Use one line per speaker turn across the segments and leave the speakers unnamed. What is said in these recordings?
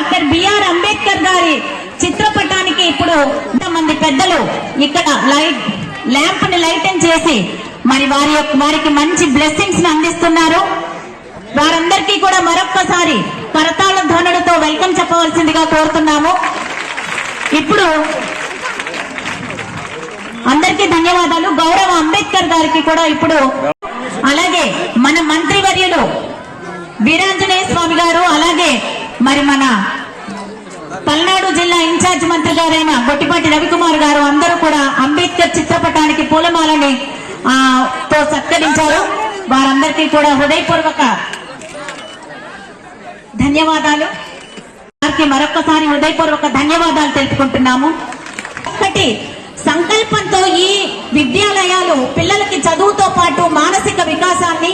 Doctor BR Ambedkar గారి చిత్రపటానికి ఇప్పుడు మంది పెద్దలు ఇక్కడ ల్యాంప్ ని లైటింగ్ చేసి మరి వారికి మంచి బ్లెస్సింగ్స్ ని అందిస్తున్నారు. వారందరికీ కూడా మరొక్కసారి కరతాళ ధ్వనులతో వెల్కమ్ చెప్పవలసిందిగా కోరుతున్నాము. ఇప్పుడు అందరికీ ధన్యవాదాలు. గౌరవ అంబేద్కర్ గారికి కూడా ఇప్పుడు, అలాగే మన మంత్రివర్యులు వీరాంజనేయ స్వామి గారు, అలాగే మరి మన పల్నాడు జిల్లా ఇన్ఛార్జ్ మంత్రి గారైన గొట్టిపాటి రవికుమార్ గారు అందరూ కూడా అంబేద్కర్ చిత్రపటానికి పూలమాలని తో సత్కరించారు. వారందరికీ కూడా హృదయపూర్వక ధన్యవాదాలు. వారికి మరొకసారి హృదయపూర్వక ధన్యవాదాలు తెలుపుకుంటున్నాము. ఒకటి సంకల్పంతో ఈ విద్యాలయాలు పిల్లలకి చదువుతో పాటు మానసిక వికాసాన్ని,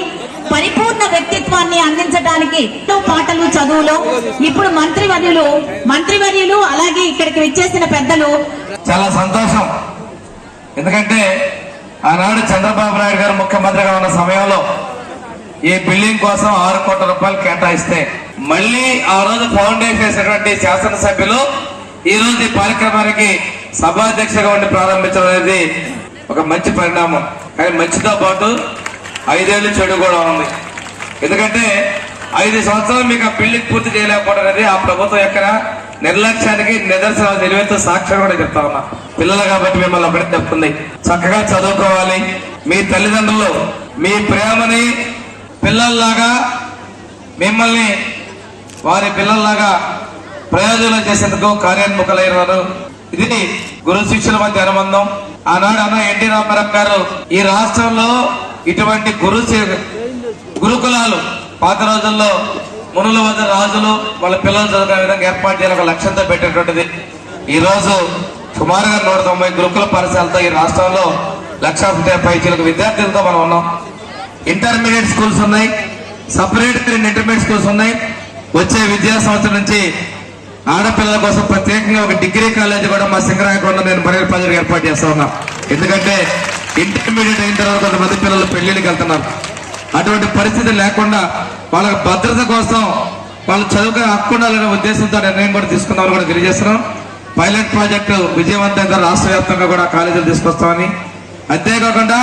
పరిపూర్ణ వ్యక్తిత్వాన్ని అందించడానికి పాటలు చదువులో ఇప్పుడు మంత్రివర్యులు అలాగే ఇక్కడికి విచ్చేసిన పెద్దలు
చాలా సంతోషం. ఎందుకంటే ఆనాడు చంద్రబాబు నాయుడు గారు ముఖ్యమంత్రిగా ఉన్న సమయంలో ఈ బిల్డింగ్ కోసం 6 కోట్ల రూపాయలు కేటాయిస్తే మళ్ళీ ఆ రోజు ఫౌండేషన్ వేసినటువంటి శాసనసభ్యులు ఈ రోజు ఈ కార్యక్రమానికి సభాధ్యక్షగా ఉండి ప్రారంభించడం అనేది ఒక మంచి పరిణామం. కానీ మంచితో పాటు 5 ఏళ్ళు చెడు కూడా ఉంది. ఎందుకంటే 5 సంవత్సరాలు మీకు ఆ బిల్డింగ్ పూర్తి చేయలేకపోవడం అనేది ఆ ప్రభుత్వం యొక్క నిర్లక్ష్యానికి నిదర్శనం, నిలువెత్తు సాక్ష్యం కూడా చెప్తా ఉన్నా. పిల్లలు కాబట్టి మిమ్మల్ని ఒకటి చెప్తుంది, చక్కగా చదువుకోవాలి. మీ తల్లిదండ్రులు మీ ప్రేమని పిల్లల్లాగా, మిమ్మల్ని వారి పిల్లల్లాగా ప్రయోజనం చేసేందుకు కార్యోన్ముఖులైనారు. ఇది గురు శిష్యుల మధ్య అనుబంధం. ఆనాడు అన్న ఎన్టీ రామారావు గారు ఈ రాష్ట్రంలో ఇటువంటి గురుకులాలు పాత రోజుల్లో మునుల వద్ద రాజులు వాళ్ళ పిల్లలు చదువుకునే విధంగా ఏర్పాటు చేయాలని ఒక లక్ష్యంతో పెట్టేటువంటిది. ఈ రోజు సుమారుగా 190 గురుకుల పాఠశాలతో ఈ రాష్ట్రంలో 1,50,000 విద్యార్థులతో మనం ఉన్నాం. ఇంటర్మీడియట్ స్కూల్స్ ఉన్నాయి, సపరేట్ 2 ఇంటర్మీడియట్ స్కూల్స్ ఉన్నాయి. వచ్చే విద్యా సంవత్సరం నుంచి ఆడపిల్లల కోసం ప్రత్యేకంగా ఒక డిగ్రీ కాలేజీ కూడా మా సింగరాయకొండ నేను బరేలి ప్రజలకు ఏర్పాటు చేస్తా ఉన్నా. ఎందుకంటే ఇంటర్మీడియట్ అయిన తర్వాత కొంతమంది పిల్లలు పెళ్లిళ్ళకి వెళ్తున్నారు. అటువంటి పరిస్థితి లేకుండా వాళ్ళ భద్రత కోసం వాళ్ళు చదువుకునే హక్కు ఉండాలనే ఉద్దేశంతో నిర్ణయం కూడా తీసుకున్నామని కూడా తెలియజేస్తున్నాం. పైలట్ ప్రాజెక్టు విజయవంతంగా రాష్ట్ర వ్యాప్తంగా కూడా కాలేజీలు తీసుకొస్తామని, అంతేకాకుండా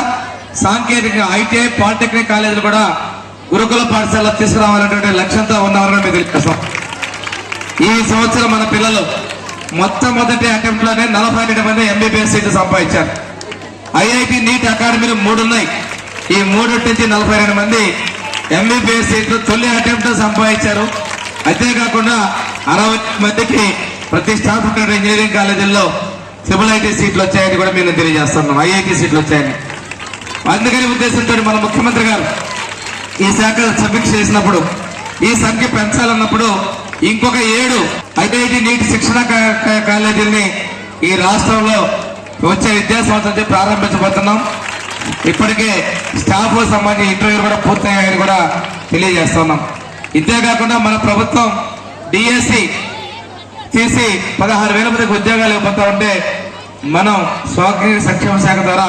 సాంకేతిక ఐటీఐ పాలిటెక్నిక్ కాలేజీలు కూడా గురుకుల పాఠశాల తీసుకురావాలనేటువంటి లక్ష్యంతో ఉన్నామని మీకు తెలియజేస్తాం. ఈ సంవత్సరం మన పిల్లలు మొట్టమొదటి అటెంప్ట్ లోనే 42 మంది ఎంబీబీఎస్ సీట్లు సంపాదించారు. ఐఐటి నీట్ అకాడమీలు 3 ఉన్నాయి. ఈ 3 నుంచి 42 మంది ఎంబీబీఎస్ సీట్లు తొలి అటెంప్ట్ సంపాదించారు. అంతేకాకుండా 60 మందికి ప్రతిష్టాత్మక ఇంజనీరింగ్ కాలేజీల్లో సివిల్ ఐటీ సీట్లు వచ్చాయని కూడా మేము తెలియజేస్తున్నాం. ఐఐటి సీట్లు వచ్చాయని. అందుకని ఉద్దేశంతో మన ముఖ్యమంత్రి గారు ఈ శాఖ సమీక్ష చేసినప్పుడు ఈ సంఖ్య పెంచాలన్నప్పుడు ఇంకొక 7 ఐఐటి నీట్ శిక్షణ కాలేజీల్ని ఈ రాష్ట్రంలో వచ్చే విద్యా సంవత్సరం ప్రారంభించబోతున్నాం. ఇప్పటికే స్టాఫ్ సంబంధించి ఇంటర్వ్యూలు కూడా పూర్తయ్యాయని కూడా తెలియజేస్తున్నాం. ఇంతేకాకుండా మన ప్రభుత్వం డిఎస్సి తీసి 16,000 మందికి ఉద్యోగాలు ఇవ్వబోతా ఉంటే మనం స్వాతంత్ర సంక్షేమ శాఖ ద్వారా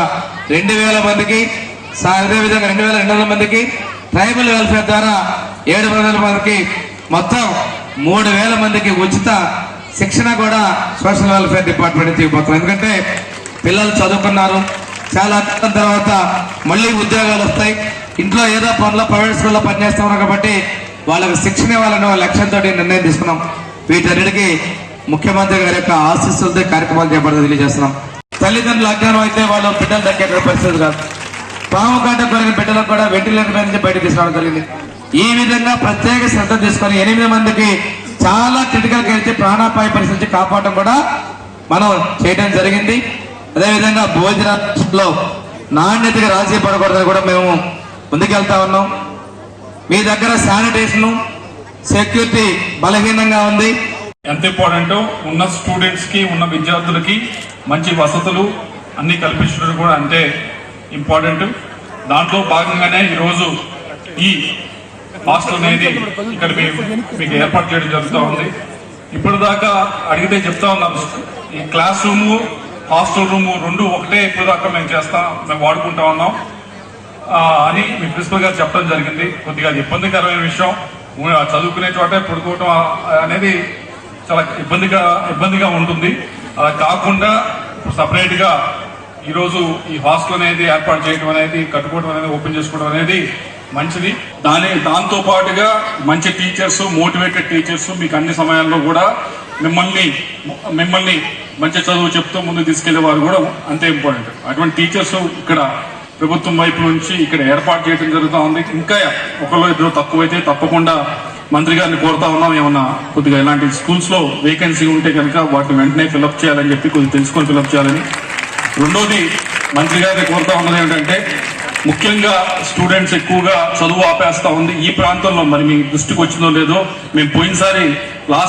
2,000 మందికి, అదేవిధంగా 2,200 మందికి, ట్రైబల్ వెల్ఫేర్ ద్వారా 700 మందికి, మొత్తం 3,000 మందికి ఉచిత శిక్షణ కూడా సోషల్ వెల్ఫేర్ డిపార్ట్మెంట్ నుంచి ఇవ్వబోతున్నాం. ఎందుకంటే పిల్లలు చదువుకున్నారు, చాలా కాలం తర్వాత మళ్ళీ ఉద్యోగాలు వస్తాయి. ఇంట్లో ఏదో పనులు ప్రైవేట్ స్కూల్లో పనిచేస్తున్నారు కాబట్టి వాళ్ళకి శిక్షణ ఇవ్వాలనే లక్ష్యంతో నిర్ణయం తీసుకున్నాం. వీటన్నిటికీ ముఖ్యమంత్రి గారి యొక్క ఆశీస్సులతో కార్యక్రమాలు చేపడుతూ తెలియజేస్తున్నాం. తల్లిదండ్రులు అజ్ఞానం అయితే వాళ్ళు బిడ్డలు దక్కే పరిస్థితి కాదు. పాము కాట కొరిగిన బిడ్డలకు కూడా వెంటిలేటర్ మీద నుంచి బయటకు తీసుకురావడం జరిగింది. ఈ విధంగా ప్రత్యేక శ్రద్ధ తీసుకొని 8 మందికి చాలా క్రిటికల్ కేసు ప్రాణాపాయ పరిస్థితి కాపాడటం కూడా మనం చేయడం జరిగింది. అదేవిధంగా భోజనంలో నాణ్యతగా రాజీ పడకూడదని కూడా మేము ముందుకెళ్తా ఉన్నాం. మీ దగ్గర శానిటేషన్, సెక్యూరిటీ బలహీనంగా ఉంది.
ఎంత ఇంపార్టెంట్ ఉన్న స్టూడెంట్స్ కి, ఉన్న విద్యార్థులకి మంచి వసతులు అన్ని కల్పించడం కూడా అంతే ఇంపార్టెంట్. దాంట్లో భాగంగానే ఈరోజు ఈ హాస్టల్ అనేది ఇక్కడ మీకు ఏర్పాటు చేయడం జరుగుతూ ఉంది. ఇప్పటిదాకా అడిగితే చెప్తా ఉన్నాం, ఈ క్లాస్ రూము, హాస్టల్ రూము 2 ఒకటే ఇప్పటిదాకా మేము వాడుకుంటా ఉన్నాం అని మీ ప్రిన్సిపల్ గారు చెప్పడం జరిగింది. కొద్దిగా అది ఇబ్బందికరమైన విషయం. చదువుకునే చోటే పడుకోవటం అనేది చాలా ఇబ్బందిగా ఉంటుంది. అలా కాకుండా సపరేట్ గా ఈరోజు ఈ హాస్టల్ అనేది ఏర్పాటు చేయడం అనేది, కట్టుకోవడం అనేది, ఓపెన్ చేసుకోవడం అనేది మంచిది. దాంతో పాటుగా మంచి టీచర్స్, మోటివేటెడ్ టీచర్స్ మీకు అన్ని సమయాల్లో కూడా మిమ్మల్ని మంచి చదువు చెప్తూ ముందుకు తీసుకెళ్లే వారు కూడా అంతే ఇంపార్టెంట్. అటువంటి టీచర్స్ ఇక్కడ ప్రభుత్వం వైపు నుంచి ఇక్కడ ఏర్పాటు చేయడం జరుగుతూ ఉంది. ఇంకా ఒకళ్ళు ఇద్దరు తక్కువైతే తప్పకుండా మంత్రి గారిని కోరుతా ఉన్నాం, ఏమన్నా కొద్దిగా ఇలాంటి స్కూల్స్ లో వేకెన్సీ ఉంటే కనుక వాటిని వెంటనే ఫిల్అప్ చేయాలని చెప్పి కొద్దిగా తెలుసుకొని ఫిల్అప్ చేయాలని. రెండోది మంత్రి గారిని కోరుతా ఉన్నది ఏంటంటే, ముఖ్యంగా స్టూడెంట్స్ ఎక్కువగా చదువు ఆపేస్తా ఉంది ఈ ప్రాంతంలో. మరి మీ దృష్టికి వచ్చిందో లేదో, మేము పోయినసారి లాస్ట్